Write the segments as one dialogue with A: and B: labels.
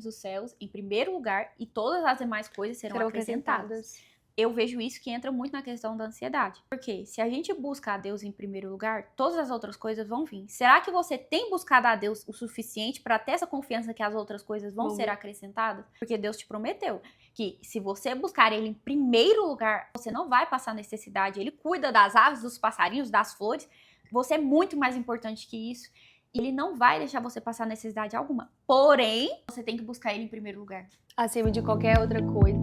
A: reino dos céus em primeiro lugar e todas as demais coisas serão acrescentadas. Eu vejo isso que entra muito na questão da ansiedade. Porque se a gente busca a Deus em primeiro lugar, todas as outras coisas vão vir. Será que você tem buscado a Deus o suficiente para ter essa confiança que as outras coisas vão ser acrescentadas? Porque Deus te prometeu que se você buscar Ele em primeiro lugar, você não vai passar necessidade. Ele cuida das aves, dos passarinhos, das flores. Você é muito mais importante que isso. Ele não vai deixar você passar necessidade alguma. Porém, você tem que buscar Ele em primeiro lugar.
B: Acima de qualquer outra coisa.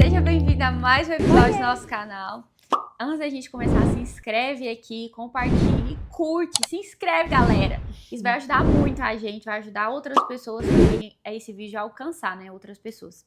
A: Seja bem-vindo a mais um episódio do nosso canal. Antes da gente começar, se inscreve aqui, compartilhe, curte, se inscreve, galera. Isso vai ajudar muito a gente, vai ajudar outras pessoas também a esse vídeo a alcançar, né, outras pessoas.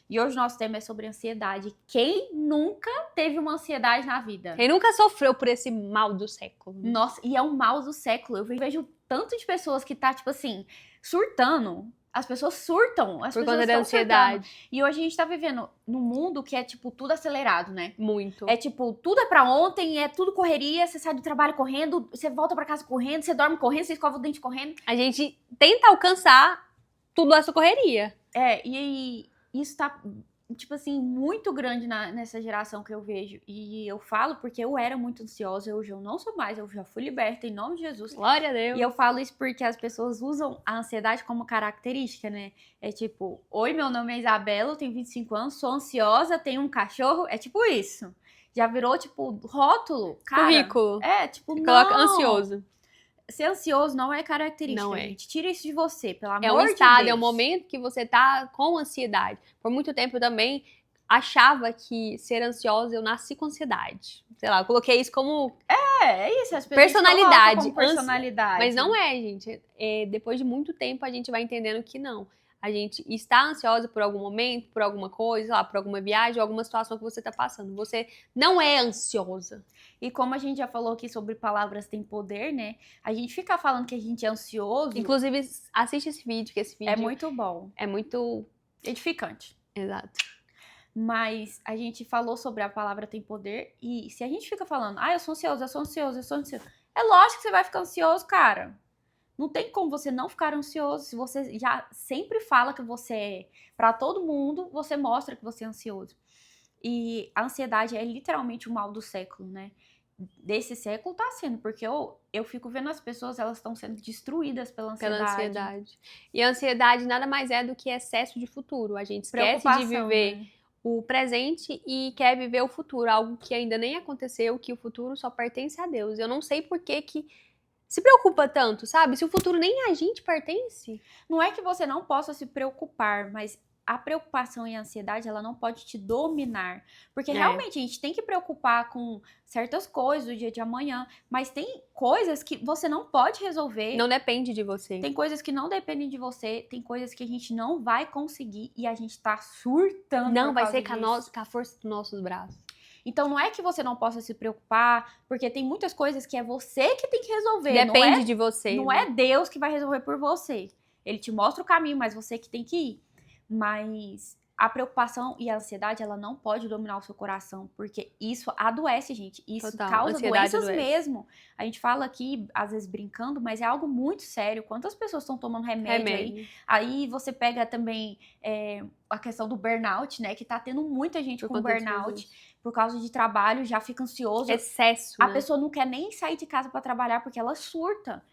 A: E hoje o nosso tema é sobre ansiedade. Quem nunca teve uma ansiedade na vida?
B: Quem nunca sofreu por esse mal do século?
A: Nossa, e é um mal do século. Eu vejo tanto de pessoas que tá, tipo assim, surtando. As pessoas surtam. As
B: Por
A: pessoas
B: conta da
A: estão
B: ansiedade.
A: surtando. E hoje a gente tá vivendo num mundo que é, tipo, tudo acelerado, né?
B: Muito.
A: É, tipo, tudo é pra ontem, é tudo correria. Você sai do trabalho correndo, você volta pra casa correndo, você dorme correndo, você escova o dente correndo.
B: A gente tenta alcançar tudo essa correria.
A: É, e isso tá, tipo assim, muito grande nessa geração que eu vejo. E eu falo porque eu era muito ansiosa, hoje eu não sou mais, eu já fui liberta em nome de Jesus.
B: Glória a Deus.
A: E eu falo isso porque as pessoas usam a ansiedade como característica, né? É tipo, oi, meu nome é Isabela, eu tenho 25 anos, sou ansiosa, tenho um cachorro. É tipo isso. Já virou, tipo, rótulo. Cara,
B: Currículo.
A: É, tipo, não.
B: Coloca ansioso.
A: Ser ansioso não é característica,
B: Não é.
A: gente. Tira isso de você, pelo amor
B: É
A: de
B: um
A: Deus.
B: estado, é um momento que você tá com ansiedade. Por muito tempo eu também achava que ser ansiosa, eu nasci com ansiedade. Sei lá, eu coloquei isso como
A: É isso. As pessoas
B: personalidade.
A: colocam como personalidade.
B: Mas não é, gente. Depois de muito tempo a gente vai entendendo que não. A gente está ansiosa por algum momento, por alguma coisa, sei lá, por alguma viagem, alguma situação que você está passando. Você não é ansiosa.
A: E como a gente já falou aqui sobre palavras têm poder, né? A gente fica falando que a gente é ansioso.
B: Inclusive, assiste esse vídeo, que esse vídeo
A: É muito bom.
B: é muito
A: edificante.
B: Exato.
A: Mas a gente falou sobre a palavra tem poder. E se a gente fica falando, eu sou ansioso, eu sou ansioso, eu sou ansioso. É lógico que você vai ficar ansioso, cara. Não tem como você não ficar ansioso. Se você já sempre fala que você é pra todo mundo, você mostra que você é ansioso. E a ansiedade é literalmente o mal do século, né? Desse século tá sendo, porque eu fico vendo as pessoas, elas estão sendo destruídas pela ansiedade.
B: E a ansiedade nada mais é do que excesso de futuro. A gente esquece de viver, né, o presente e quer viver o futuro, algo que ainda nem aconteceu, que o futuro só pertence a Deus. Eu não sei por que se preocupa tanto, sabe? Se o futuro nem a gente pertence.
A: Não é que você não possa se preocupar, mas a preocupação e a ansiedade, ela não pode te dominar. Porque realmente a gente tem que preocupar com certas coisas do dia de amanhã, mas tem coisas que você não pode resolver.
B: Não depende de você.
A: Tem coisas que não dependem de você, tem coisas que a gente não vai conseguir e a gente tá surtando.
B: Não, vai ser com a força dos nossos braços.
A: Então não é que você não possa se preocupar, porque tem muitas coisas que é você que tem que resolver.
B: Depende de você.
A: Não é Deus que vai resolver por você. Ele te mostra o caminho, mas você que tem que ir. Mas a preocupação e a ansiedade, ela não pode dominar o seu coração, porque isso adoece, gente. Isso causa doenças mesmo. A gente fala aqui, às vezes brincando, mas é algo muito sério. Quantas pessoas estão tomando remédio aí? Aí você pega também a questão do burnout, né? Que tá tendo muita gente com burnout por causa de trabalho, já fica ansioso.
B: Excesso,
A: A pessoa não quer nem sair de casa para trabalhar porque ela surta.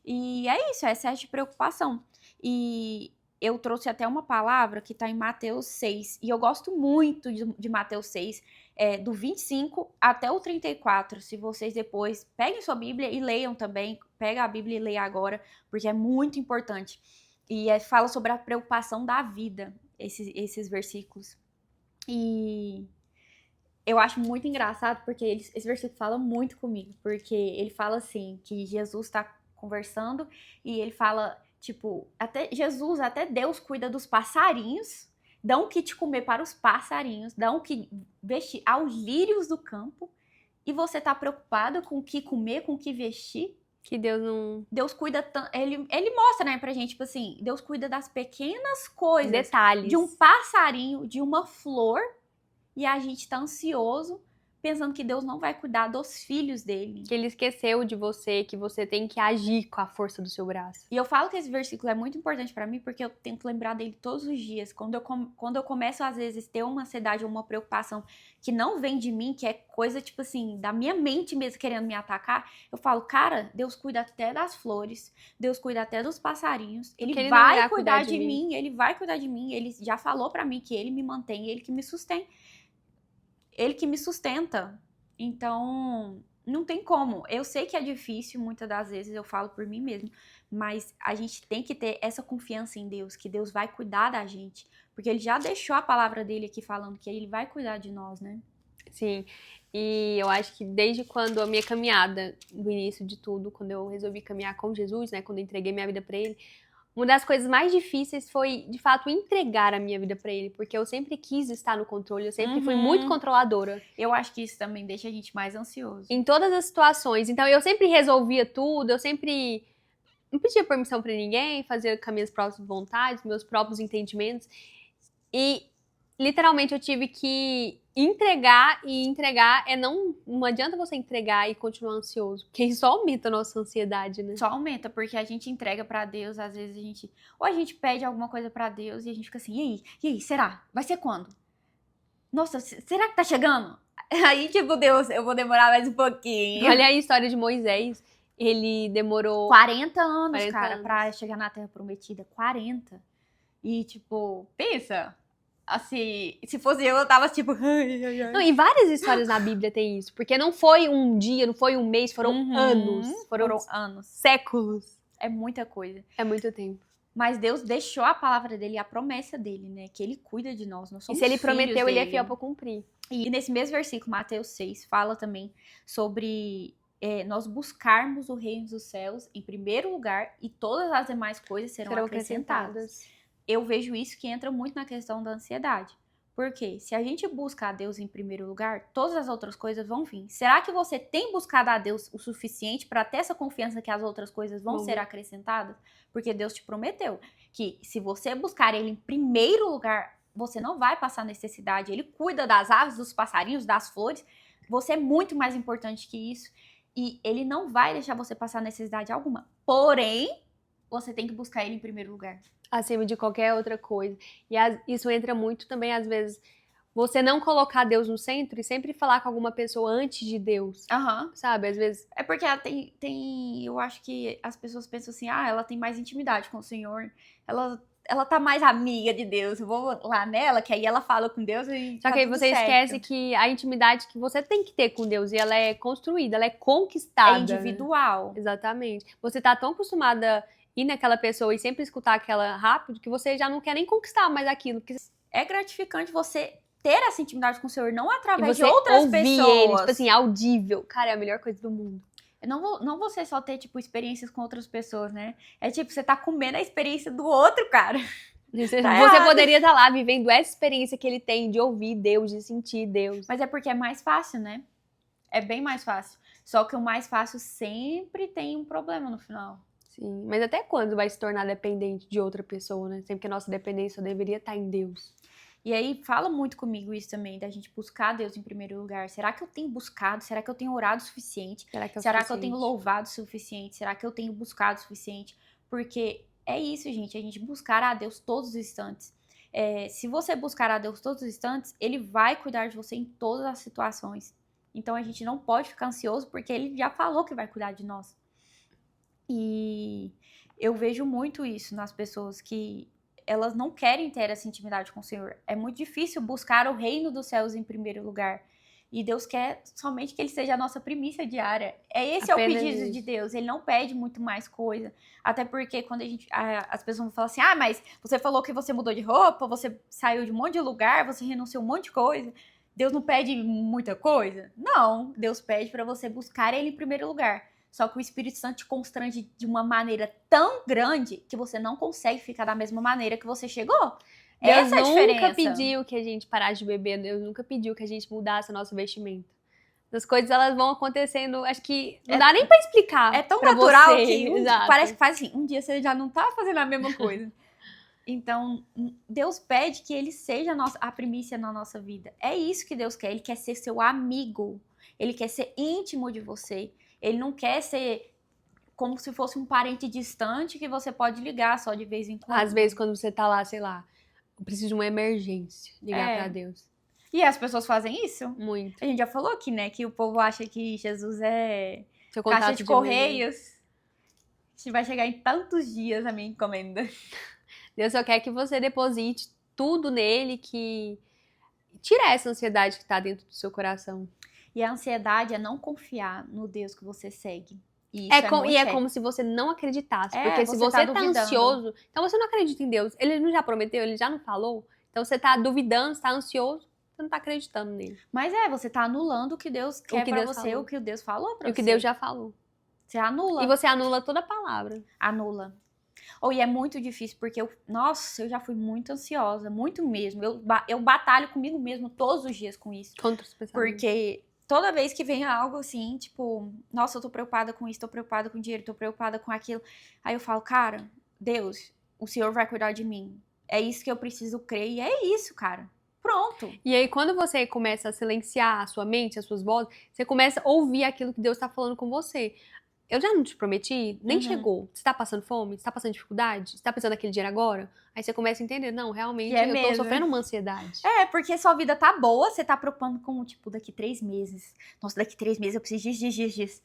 A: E é isso, é excesso de preocupação. E eu trouxe até uma palavra que está em Mateus 6, e eu gosto muito de Mateus 6, do 25 até o 34, se vocês depois peguem sua Bíblia e leiam também, pega a Bíblia e leia agora, porque é muito importante. E fala sobre a preocupação da vida, esses versículos. E eu acho muito engraçado, porque esse versículo fala muito comigo, porque ele fala assim, que Jesus está conversando, e ele fala... Tipo, até Deus cuida dos passarinhos, dão o que te comer para os passarinhos, dão o que vestir aos lírios do campo, e você tá preocupado com o que comer, com o que vestir?
B: Que Deus não...
A: Deus cuida tanto... Ele mostra, né, pra gente, tipo assim, Deus cuida das pequenas coisas.
B: Detalhes.
A: De um passarinho, de uma flor, e a gente tá ansioso pensando que Deus não vai cuidar dos filhos dele.
B: Que ele esqueceu de você, que você tem que agir com a força do seu braço.
A: E eu falo que esse versículo é muito importante pra mim, porque eu tento lembrar dele todos os dias. Quando eu começo, às vezes, ter uma ansiedade ou uma preocupação que não vem de mim, que é coisa, tipo assim, da minha mente mesmo querendo me atacar, eu falo, cara, Deus cuida até das flores, Deus cuida até dos passarinhos, ele vai cuidar de mim, ele vai cuidar de mim, ele já falou pra mim que ele me mantém, ele que me sustém. Ele que me sustenta. Então, não tem como. Eu sei que é difícil, muitas das vezes eu falo por mim mesmo, mas a gente tem que ter essa confiança em Deus, que Deus vai cuidar da gente. Porque ele já deixou a palavra dele aqui falando que ele vai cuidar de nós, né?
B: Sim, e eu acho que desde quando a minha caminhada, no início de tudo, quando eu resolvi caminhar com Jesus, né, quando eu entreguei minha vida pra ele, uma das coisas mais difíceis foi, de fato, entregar a minha vida pra ele, porque eu sempre quis estar no controle, eu sempre fui muito controladora.
A: Eu acho que isso também deixa a gente mais ansioso.
B: Em todas as situações. Então, eu sempre resolvia tudo, eu sempre não pedia permissão pra ninguém, fazia com as minhas próprias vontades, meus próprios entendimentos. E, literalmente, eu tive que entregar, e entregar não adianta você entregar e continuar ansioso, porque isso aumenta a nossa ansiedade, né?
A: Só aumenta, porque a gente entrega pra Deus, às vezes ou a gente pede alguma coisa pra Deus e a gente fica assim, e aí, será? Vai ser quando? Nossa, será que tá chegando? Aí, tipo, Deus, eu vou demorar mais um pouquinho.
B: Olha a história de Moisés, ele demorou
A: 40 anos,
B: 40
A: cara,
B: anos.
A: pra chegar na Terra Prometida, 40. E, tipo, pensa... Assim, se fosse eu tava tipo...
B: Não, e várias histórias na Bíblia tem isso. Porque não foi um dia, não foi um mês, foram anos. Foram
A: anos.
B: Séculos.
A: É muita coisa.
B: É muito tempo.
A: Mas Deus deixou a palavra dele e a promessa dele, né? Que ele cuida de nós. Nós somos
B: e se ele
A: filhos
B: prometeu,
A: dele.
B: ele é fiel pra cumprir.
A: E nesse mesmo versículo, Mateus 6, fala também sobre nós buscarmos o reino dos céus em primeiro lugar e todas as demais coisas serão acrescentadas. Eu vejo isso que entra muito na questão da ansiedade. Porque se a gente busca a Deus em primeiro lugar, todas as outras coisas vão vir. Será que você tem buscado a Deus o suficiente para ter essa confiança que as outras coisas vão ser acrescentadas? Porque Deus te prometeu que se você buscar Ele em primeiro lugar, você não vai passar necessidade. Ele cuida das aves, dos passarinhos, das flores. Você é muito mais importante que isso. E Ele não vai deixar você passar necessidade alguma. Porém, você tem que buscar Ele em primeiro lugar.
B: Acima de qualquer outra coisa. E isso entra muito também, às vezes, você não colocar Deus no centro e sempre falar com alguma pessoa antes de Deus. Sabe? Às vezes...
A: É porque ela tem... Eu acho que as pessoas pensam assim, ela tem mais intimidade com o Senhor. Ela tá mais amiga de Deus. Eu vou lá nela, que aí ela fala com Deus e
B: Só que aí você esquece que a intimidade que você tem que ter com Deus, e ela é construída, ela é conquistada.
A: É individual.
B: Né? Exatamente. Você tá tão acostumada... ir naquela pessoa e sempre escutar aquela rápido, que você já não quer nem conquistar mais aquilo. Porque...
A: É gratificante você ter essa intimidade com o Senhor, não através
B: de
A: outras
B: pessoas. Ele, tipo assim, audível. Cara, é a melhor coisa do mundo.
A: Não você só ter, tipo, experiências com outras pessoas, né? É tipo, você tá comendo a experiência do outro, cara.
B: Você poderia estar lá vivendo essa experiência que ele tem de ouvir Deus, de sentir Deus.
A: Mas é porque é mais fácil, né? É bem mais fácil. Só que o mais fácil sempre tem um problema no final.
B: Sim, mas até quando vai se tornar dependente de outra pessoa, né? Sempre que a nossa dependência deveria estar em Deus.
A: E aí, fala muito comigo isso também, da gente buscar Deus em primeiro lugar. Será que eu tenho buscado? Será que eu tenho orado o suficiente? Será que eu tenho louvado o suficiente? Será que eu tenho buscado o suficiente? Porque é isso, gente, a gente buscar a Deus todos os instantes. Se você buscar a Deus todos os instantes, Ele vai cuidar de você em todas as situações. Então, a gente não pode ficar ansioso, porque Ele já falou que vai cuidar de nós. E eu vejo muito isso nas pessoas que elas não querem ter essa intimidade com o Senhor. É muito difícil buscar o reino dos céus em primeiro lugar. E Deus quer somente que Ele seja a nossa primícia diária. Esse é o pedido de Deus. Ele não pede muito mais coisa. Até porque quando as pessoas vão falar assim, mas você falou que você mudou de roupa, você saiu de um monte de lugar, você renunciou a um monte de coisa. Deus não pede muita coisa? Não. Deus pede para você buscar Ele em primeiro lugar. Só que o Espírito Santo te constrange de uma maneira tão grande que você não consegue ficar da mesma maneira que você chegou. Essa é a diferença.
B: Deus nunca pediu que a gente parasse de beber. Deus nunca pediu que a gente mudasse o nosso vestimento. As coisas, elas vão acontecendo, acho que não dá nem pra explicar.
A: É tão natural
B: você.
A: Que parece que faz assim, um dia você já não tá fazendo a mesma coisa. Então, Deus pede que ele seja a primícia na nossa vida. É isso que Deus quer. Ele quer ser seu amigo. Ele quer ser íntimo de você. Ele não quer ser como se fosse um parente distante que você pode ligar só de vez em quando.
B: Às vezes, quando você tá lá, sei lá, eu preciso de uma emergência, ligar pra Deus.
A: E as pessoas fazem isso?
B: Muito.
A: A gente já falou aqui, né, que o povo acha que Jesus é
B: Seu
A: caixa de correios. Vai chegar em tantos dias a minha encomenda.
B: Deus só quer que você deposite tudo nele, que tire essa ansiedade que tá dentro do seu coração.
A: E a ansiedade é não confiar no Deus que você segue.
B: E é como se você não acreditasse. Porque se você tá ansioso, então você não acredita em Deus. Ele não já prometeu, ele já não falou. Então você tá duvidando, você tá ansioso, você não tá acreditando nele.
A: Mas você tá anulando o que Deus quer pra você, falou. O que Deus falou pra você.
B: E o que Deus já falou.
A: Você anula.
B: E você anula toda a palavra.
A: Anula. E é muito difícil, porque eu já fui muito ansiosa, muito mesmo. Eu batalho comigo mesmo todos os dias com isso.
B: Contra os pensamentos.
A: Porque toda vez que vem algo assim, tipo, nossa, eu tô preocupada com isso, tô preocupada com dinheiro, tô preocupada com aquilo. Aí eu falo, cara, Deus, o Senhor vai cuidar de mim. É isso que eu preciso crer, e é isso, cara. Pronto.
B: E aí, quando você começa a silenciar a sua mente, as suas vozes, você começa a ouvir aquilo que Deus tá falando com você. Eu já não te prometi? Nem chegou. Você tá passando fome? Você tá passando dificuldade? Você tá precisando daquele dinheiro agora? Aí você começa a entender, não, realmente eu tô sofrendo uma ansiedade.
A: Porque sua vida tá boa, você tá preocupando com, tipo, daqui 3 meses. Nossa, daqui 3 meses eu preciso disso.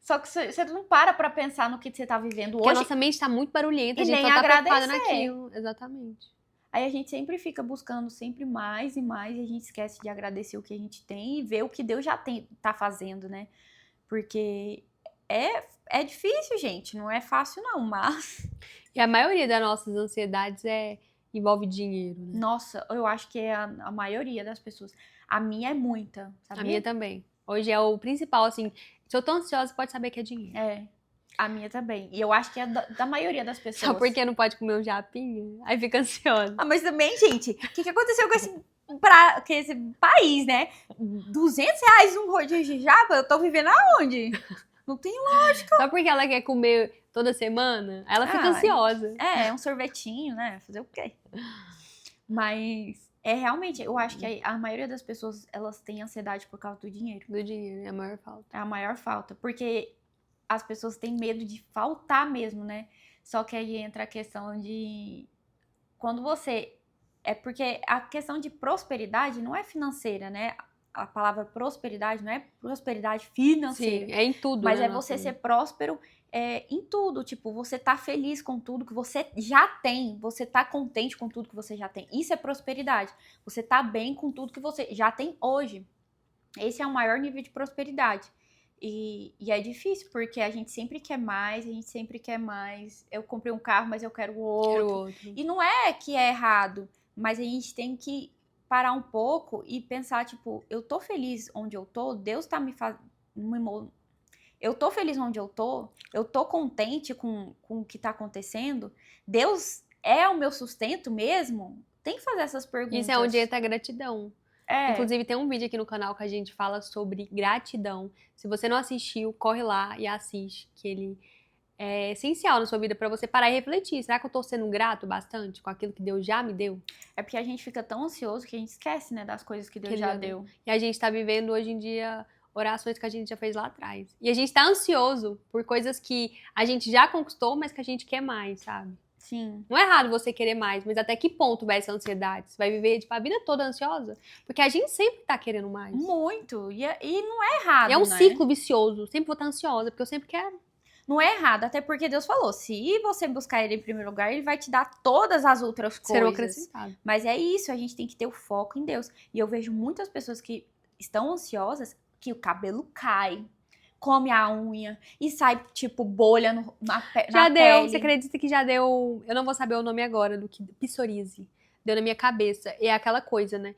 A: Só que você não para pra pensar no que você tá vivendo hoje.
B: Porque a nossa mente tá muito barulhenta, a gente só tá preocupada naquilo. Exatamente.
A: Aí a gente sempre fica buscando sempre mais e mais, e a gente esquece de agradecer o que a gente tem e ver o que Deus já tá fazendo, né? Porque é difícil, gente, não é fácil não, mas...
B: E a maioria das nossas ansiedades envolve dinheiro, né?
A: Nossa, eu acho que é a maioria das pessoas. A minha é muita, sabia?
B: A minha também. Hoje é o principal, assim, se eu tô ansiosa, pode saber que é dinheiro.
A: A minha também. E eu acho que é da maioria das pessoas.
B: Só porque não pode comer um japinha, aí fica ansiosa.
A: Mas também, gente, o que aconteceu com esse país, né? R$200 um rodízio de japa, eu tô vivendo aonde? Não tem lógica.
B: Só porque ela quer comer toda semana, ela fica ansiosa.
A: É um sorvetinho, né? Fazer o quê? Mas realmente, eu acho que a maioria das pessoas, elas têm ansiedade por causa do dinheiro.
B: Do dinheiro, é a maior falta.
A: É a maior falta, porque as pessoas têm medo de faltar mesmo, né? Só que aí entra a questão de... Quando você... porque a questão de prosperidade não é financeira, né? A palavra prosperidade não é prosperidade financeira.
B: Sim, é em tudo.
A: Mas
B: né,
A: é você ser próspero em tudo. Tipo, você tá feliz com tudo que você já tem. Você tá contente com tudo que você já tem. Isso é prosperidade. Você tá bem com tudo que você já tem hoje. Esse é o maior nível de prosperidade. E é difícil, porque a gente sempre quer mais, Eu comprei um carro, mas eu quero o outro. E não é que é errado, mas a gente tem que parar um pouco e pensar, tipo, eu tô feliz onde eu tô, Deus tá me eu tô feliz onde eu tô contente com o que tá acontecendo, Deus é o meu sustento mesmo? Tem que fazer essas perguntas.
B: Isso é onde entra a gratidão. Inclusive, tem um vídeo aqui no canal que a gente fala sobre gratidão. Se você não assistiu, corre lá e assiste, que ele é essencial na sua vida pra você parar e refletir. Será que eu tô sendo grato bastante com aquilo que Deus já me deu?
A: É porque a gente fica tão ansioso que a gente esquece, né, das coisas que Deus já deu.
B: E a gente tá vivendo hoje em dia orações que a gente já fez lá atrás. E a gente tá ansioso por coisas que a gente já conquistou, mas que a gente quer mais, sabe?
A: Sim.
B: Não é errado você querer mais, mas até que ponto vai essa ansiedade? Você vai viver, tipo, a vida toda ansiosa? Porque a gente sempre tá querendo mais.
A: Muito. E não é errado,
B: é um ciclo vicioso. Sempre vou estar ansiosa, porque eu sempre quero.
A: Não é errado, até porque Deus falou, se você buscar ele em primeiro lugar, ele vai te dar todas as outras coisas.
B: Serão acrescentadas.
A: Mas é isso, a gente tem que ter o foco em Deus. E eu vejo muitas pessoas que estão ansiosas, que o cabelo cai, come a unha e sai, tipo, bolha na pele.
B: Já deu, você acredita que já deu, eu não vou saber o nome agora, do que psoríase. Deu na minha cabeça. É aquela coisa, né?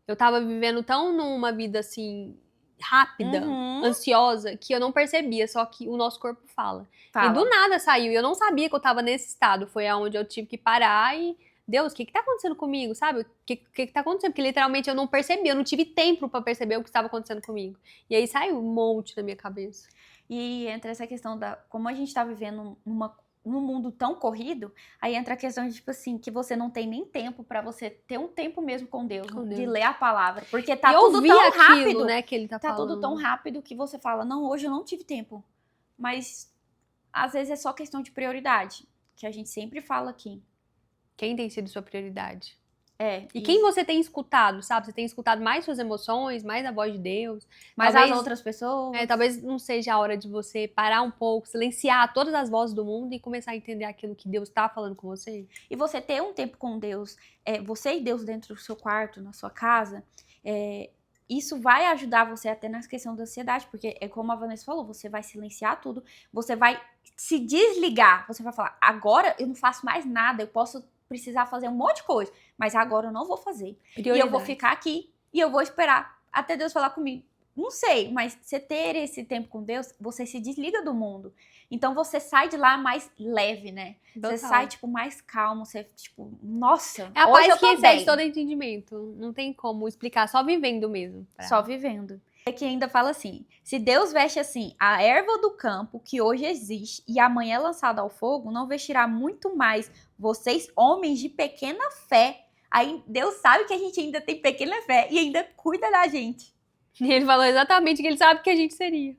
B: Eu tava vivendo tão numa vida, assim, rápida, ansiosa, que eu não percebia, só que o nosso corpo fala. E do nada saiu, e eu não sabia que eu tava nesse estado. Foi aonde eu tive que parar e... Deus, o que tá acontecendo comigo, sabe? O que tá acontecendo? Porque literalmente eu não percebi, eu não tive tempo pra perceber o que estava acontecendo comigo. E aí saiu um monte na minha cabeça.
A: E entra essa questão como a gente tá vivendo num mundo tão corrido, aí entra a questão de, tipo assim, que você não tem nem tempo pra você ter um tempo mesmo com Deus, de ler a palavra. Porque tá tudo tão rápido,
B: né, que ele tá falando.
A: tudo tão rápido que você fala, não, hoje eu não tive tempo. Mas, às vezes, é só questão de prioridade, que a gente sempre fala aqui.
B: Quem tem sido sua prioridade?
A: E
B: quem você tem escutado, sabe? Você tem escutado mais suas emoções, mais a voz de Deus.
A: Mais as outras pessoas.
B: Talvez não seja a hora de você parar um pouco, silenciar todas as vozes do mundo e começar a entender aquilo que Deus tá falando com você.
A: E você ter um tempo com Deus, você e Deus dentro do seu quarto, na sua casa, isso vai ajudar você até na questão da ansiedade, porque é como a Vanessa falou, você vai silenciar tudo, você vai se desligar, você vai falar, agora eu não faço mais nada, eu posso precisar fazer um monte de coisa, mas agora eu não vou fazer.
B: Prioridade.
A: E eu vou ficar aqui e eu vou esperar até Deus falar comigo. Não sei, mas você ter esse tempo com Deus, você se desliga do mundo. Então você sai de lá mais leve, né?
B: Total.
A: Você sai, tipo, mais calmo, você, tipo, nossa,
B: é a
A: hoje
B: paz que excede
A: bem.
B: todo entendimento. Não tem como explicar, só vivendo mesmo.
A: Só vivendo. É que ainda fala assim, se Deus veste assim a erva do campo que hoje existe e amanhã é lançada ao fogo, não vestirá muito mais vocês, homens de pequena fé. Aí Deus sabe que a gente ainda tem pequena fé e ainda cuida da gente.
B: E ele falou exatamente o que ele sabe que a gente seria.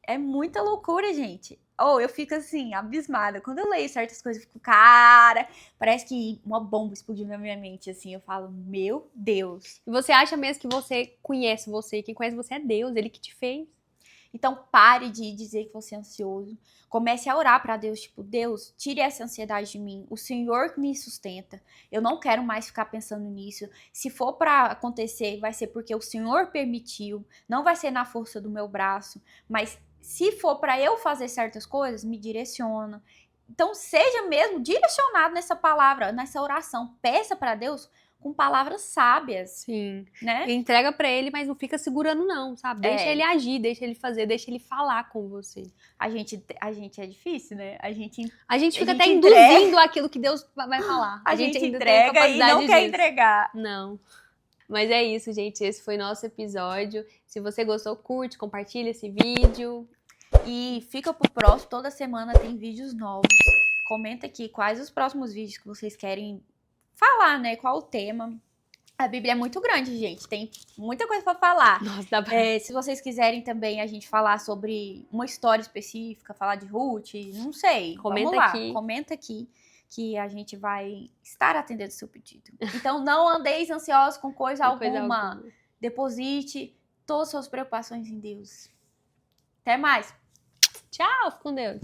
A: É muita loucura, gente. Eu fico assim, abismada. Quando eu leio certas coisas, eu fico, cara, parece que uma bomba explodiu na minha mente, assim. Eu falo, meu Deus.
B: E você acha mesmo que você conhece você? Quem conhece você é Deus, ele que te fez.
A: Então, pare de dizer que você é ansioso. Comece a orar para Deus, tipo, Deus, tire essa ansiedade de mim. O Senhor me sustenta. Eu não quero mais ficar pensando nisso. Se for para acontecer, vai ser porque o Senhor permitiu. Não vai ser na força do meu braço. Mas se for para eu fazer certas coisas, me direciona. Então, seja mesmo direcionado nessa palavra, nessa oração. Peça para Deus com palavras sábias.
B: Sim.
A: Né?
B: E entrega pra ele, mas não fica segurando não, sabe? Deixa ele agir, deixa ele fazer, deixa ele falar com você.
A: A gente é difícil, né? A gente
B: fica até induzindo aquilo que Deus vai falar.
A: A gente entrega e não quer entregar.
B: Não. Mas é isso, gente. Esse foi nosso episódio. Se você gostou, curte, compartilha esse vídeo.
A: E fica pro próximo. Toda semana tem vídeos novos. Comenta aqui quais os próximos vídeos que vocês querem falar, né? Qual o tema. A Bíblia é muito grande, gente. Tem muita coisa pra falar.
B: Nossa, dá pra...
A: Se vocês quiserem também a gente falar sobre uma história específica, falar de Ruth, não sei. Comenta aqui que a gente vai estar atendendo o seu pedido. Então, não andeis ansiosos com coisa alguma. Deposite todas as suas preocupações em Deus. Até mais.
B: Tchau, fica com Deus.